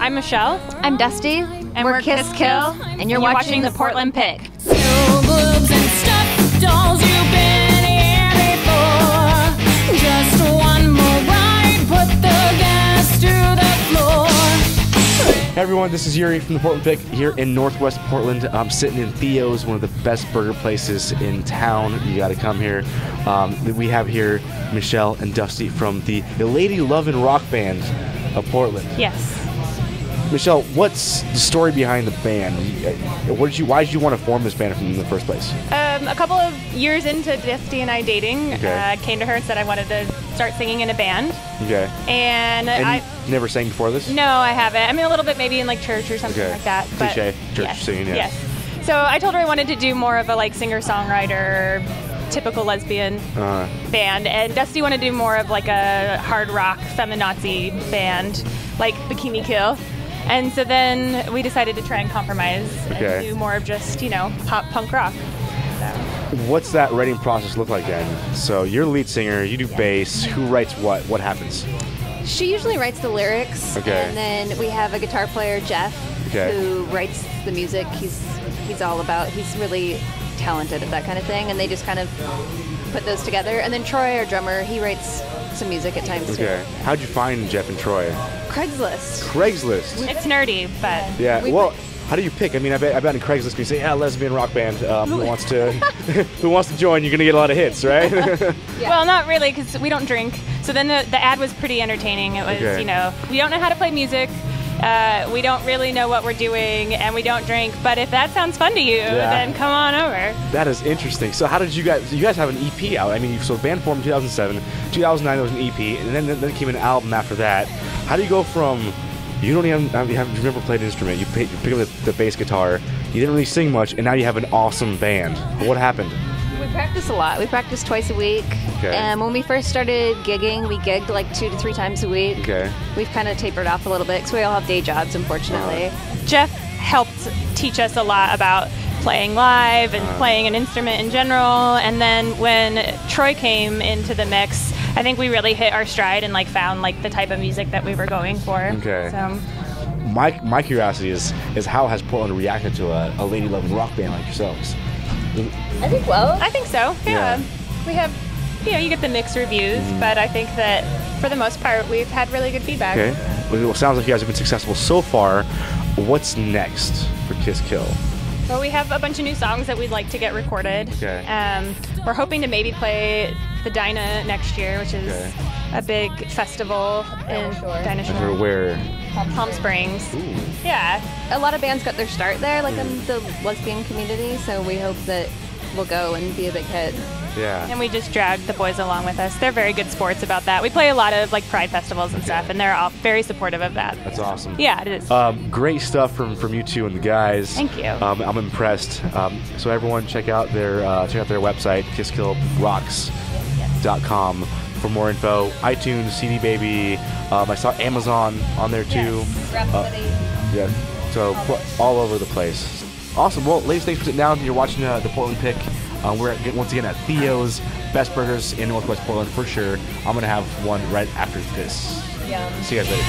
I'm Michelle. I'm Dusty. And we're Kiss Kill. And you're watching the Portland Pick. Boobs and stuffed dolls, you've been here before. Just one more ride, put the gas to the floor. Hey everyone, this is Yuriy from the Portland Pick here in Northwest Portland. I'm sitting in Theo's, one of the best burger places in town. You got to come here. We have here Michelle and Dusty from the Lady Lovin' Rock Band of Portland. Yes. Michelle, what's the story behind the band? Why did you want to form this band in the first place? A couple of years into Dusty and I dating, Okay. I came to her and said I wanted to start singing in a band. Okay. And I you never sang before this? No, I haven't. I mean, a little bit maybe in like church or something Okay. like that. But Cliche, church yes, singing, yeah. Yes. So I told her I wanted to do more of a like singer-songwriter, typical lesbian band, and Dusty wanted to do more of like a hard rock feminazi band, like Bikini Kill. And so then we decided to try and compromise and do more of just, you know, pop punk rock. So. What's that writing process look like then? So you're the lead singer, you do bass. Who writes what? What happens? She usually writes the lyrics, Okay. and then we have a guitar player, Jeff, who writes the music. He's all about. He's really talented at that kind of thing, and they just kind of put those together. And then Troy, our drummer, he writes some music at times too. Okay. How'd you find Jeff and Troy? Craigslist. Craigslist. It's nerdy, but Yeah. Well, how do you pick? I mean, I bet in Craigslist you say, yeah, lesbian rock band. Who wants to who wants to join? You're gonna get a lot of hits, right? well, not really, because we don't drink. So then the ad was pretty entertaining. It was, you know, we don't know how to play music. We don't really know what we're doing, and we don't drink. But if that sounds fun to you, then come on over. That is interesting. So how did you guys have an EP out? I mean, so the band formed in 2007. 2009 there was an EP, and then came an album after that. How do you go from you don't even you've never played an instrument, you pick up the bass guitar, you didn't really sing much, and now you have an awesome band? What happened? We practice a lot. We practice twice a week. Okay. And when we first started gigging, we gigged like 2 to 3 times a week. Okay. We've kind of tapered off a little bit because we all have day jobs, unfortunately. Jeff helped teach us a lot about playing live and playing an instrument in general. And then when Troy came into the mix, I think we really hit our stride and like found like the type of music that we were going for. Okay. So. My curiosity is how has Portland reacted to a Lady Lovin' Rock band like yourselves? I think well. I think so. Yeah. We have, you know, you get the mixed reviews, but I think that for the most part we've had really good feedback. Okay. Well, it sounds like you guys have been successful so far. What's next for Kiss Kill? Well, we have a bunch of new songs that we'd like to get recorded. Okay. We're hoping to maybe play the Dyna next year, which is a big festival in Dyna Shore. Where? Palm Springs. Ooh. Yeah. A lot of bands got their start there, like in the lesbian community, so we hope that we'll go and be a big hit. Yeah. And we just dragged the boys along with us. They're very good sports about that. We play a lot of like pride festivals and stuff, and they're all very supportive of that. That's awesome. Yeah, it is. Great stuff from you two and the guys. Thank you. I'm impressed. So everyone, check out their website, kisskillrocks.com for more info. iTunes, CD Baby. I saw Amazon on there too. Yeah. So all over the place. Awesome. Well, ladies, thanks for sitting down. You're watching the Portland Pick. We're once again at Theo's, best burgers in Northwest Portland for sure. I'm gonna have one right after this. See you guys later.